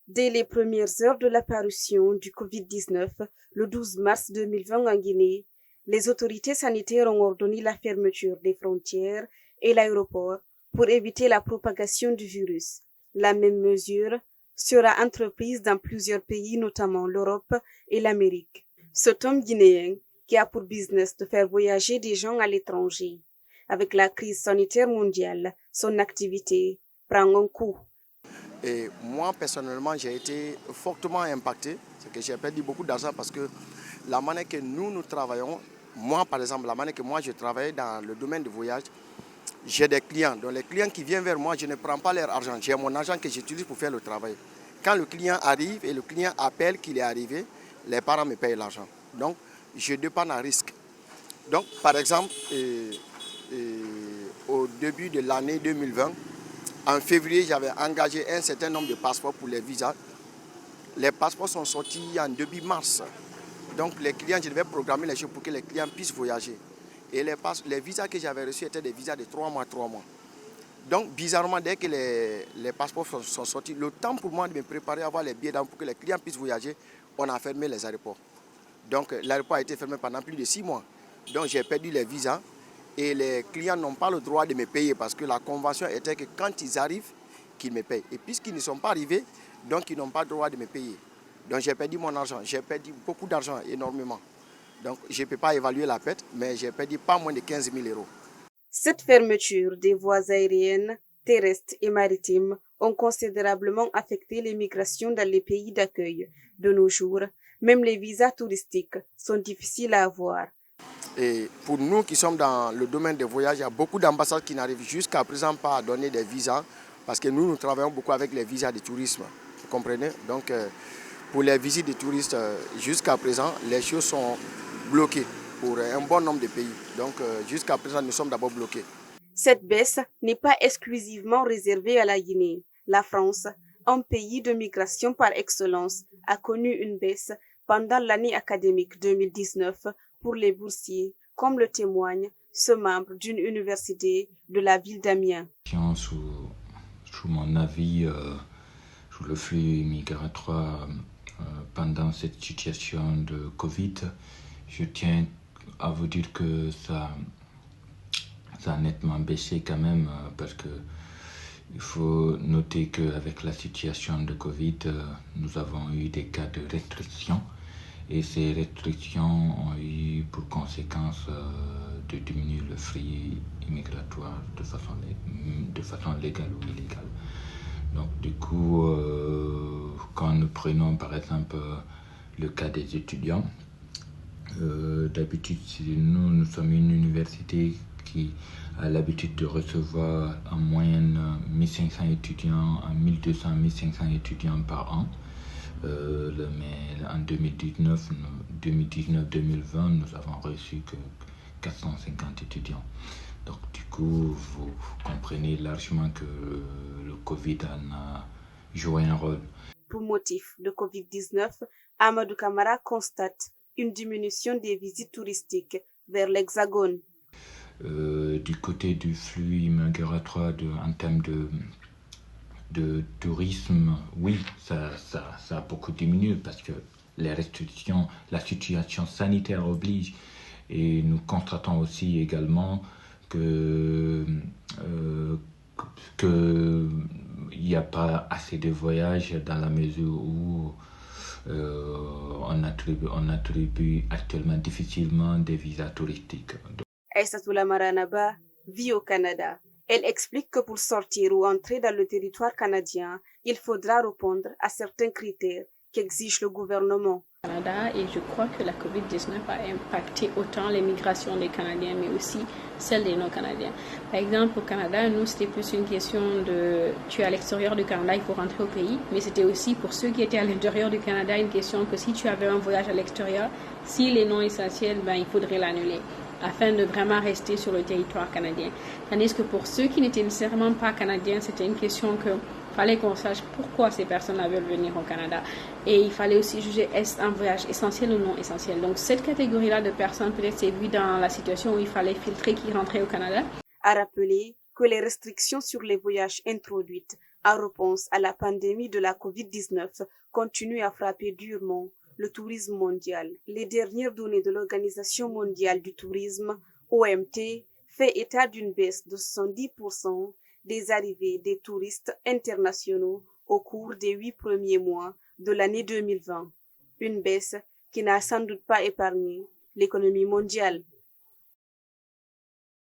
Dès les premières heures de l'apparition du Covid-19, le 12 mars 2020 en Guinée, les autorités sanitaires ont ordonné la fermeture des frontières et l'aéroport pour éviter la propagation du virus. La même mesure sera entreprise dans plusieurs pays, notamment l'Europe et l'Amérique. Cet homme guinéen, qui a pour business de faire voyager des gens à l'étranger, avec la crise sanitaire mondiale, son activité prend un coup. Et moi, personnellement, j'ai été fortement impacté. C'est que j'ai perdu beaucoup d'argent parce que la manière que nous travaillons, moi, par exemple, la manière que moi, je travaille dans le domaine du voyage, j'ai des clients. Donc, les clients qui viennent vers moi, je ne prends pas leur argent. J'ai mon argent que j'utilise pour faire le travail. Quand le client arrive et le client appelle qu'il est arrivé, les parents me payent l'argent. Donc, je dépends à risque. Donc, par exemple, au début de l'année 2020, en février, j'avais engagé un certain nombre de passeports pour les visas. Les passeports sont sortis en début mars. Donc les clients, je devais programmer les choses pour que les clients puissent voyager. Et les visas que j'avais reçus étaient des visas de 3 mois. Donc bizarrement, dès que les passeports sont sortis, le temps pour moi de me préparer à avoir les billets pour que les clients puissent voyager, on a fermé les aéroports. Donc l'aéroport a été fermé pendant plus de 6 mois. Donc j'ai perdu les visas. Et les clients n'ont pas le droit de me payer parce que la convention était que quand ils arrivent, qu'ils me payent. Et puisqu'ils ne sont pas arrivés, donc ils n'ont pas le droit de me payer. Donc j'ai perdu mon argent, j'ai perdu beaucoup d'argent, énormément. Donc je ne peux pas évaluer la perte, mais j'ai perdu pas moins de 15 000 euros. Cette fermeture des voies aériennes, terrestres et maritimes ont considérablement affecté les migrations dans les pays d'accueil. De nos jours, même les visas touristiques sont difficiles à avoir. Et pour nous qui sommes dans le domaine des voyages, il y a beaucoup d'ambassades qui n'arrivent jusqu'à présent pas à donner des visas parce que nous travaillons beaucoup avec les visas de tourisme. Vous comprenez? Donc pour les visites de touristes, jusqu'à présent, les choses sont bloquées pour un bon nombre de pays. Donc jusqu'à présent, nous sommes d'abord bloqués. Cette baisse n'est pas exclusivement réservée à la Guinée. La France, un pays de migration par excellence, a connu une baisse pendant l'année académique 2019 pour les boursiers, comme le témoigne ce membre d'une université de la ville d'Amiens. Sous mon avis, sous le flux migratoire pendant cette situation de Covid, je tiens à vous dire que ça a nettement baissé quand même parce que il faut noter qu'avec la situation de Covid, nous avons eu des cas de restriction et ces restrictions ont eu pour conséquence de diminuer le flux immigratoire de façon légale ou illégale. Donc du coup, quand nous prenons par exemple le cas des étudiants, d'habitude nous sommes une université qui a l'habitude de recevoir en moyenne 1500 étudiants, 1200-1500 étudiants par an. Mais en 2019-2020, nous avons reçu que 450 étudiants. Donc du coup, vous comprenez largement que le Covid en a joué un rôle. Pour motif de Covid-19, Amadou Camara constate une diminution des visites touristiques vers l'Hexagone. Du côté du flux migratoire en termes de tourisme, oui, ça a beaucoup diminué parce que les restrictions, la situation sanitaire oblige. Et nous constatons aussi également qu'il n'y a pas assez de voyages dans la mesure où on attribue actuellement difficilement des visas touristiques. Aïssatou Maranaba vit au Canada. Elle explique que pour sortir ou entrer dans le territoire canadien, il faudra répondre à certains critères qu'exige le gouvernement. Canada, et je crois que la COVID-19 a impacté autant les migrations des Canadiens, mais aussi celles des non-Canadiens. Par exemple, au Canada, nous, c'était plus une question de tu es à l'extérieur du Canada, il faut rentrer au pays, mais c'était aussi pour ceux qui étaient à l'intérieur du Canada une question que si tu avais un voyage à l'extérieur, s'il est non essentiel, il faudrait l'annuler afin de vraiment rester sur le territoire canadien. Tandis que pour ceux qui n'étaient nécessairement pas canadiens, c'était une question que fallait qu'on sache pourquoi ces personnes veulent venir au Canada. Et il fallait aussi juger est-ce un voyage essentiel ou non essentiel. Donc cette catégorie-là de personnes, peut-être c'est vu dans la situation où il fallait filtrer qui rentrait au Canada. A rappelé que les restrictions sur les voyages introduites En réponse à la pandémie de la COVID-19, continue à frapper durement le tourisme mondial. Les dernières données de l'Organisation mondiale du tourisme, OMT, fait état d'une baisse de 70% des arrivées des touristes internationaux au cours des 8 premiers mois de l'année 2020. Une baisse qui n'a sans doute pas épargné l'économie mondiale.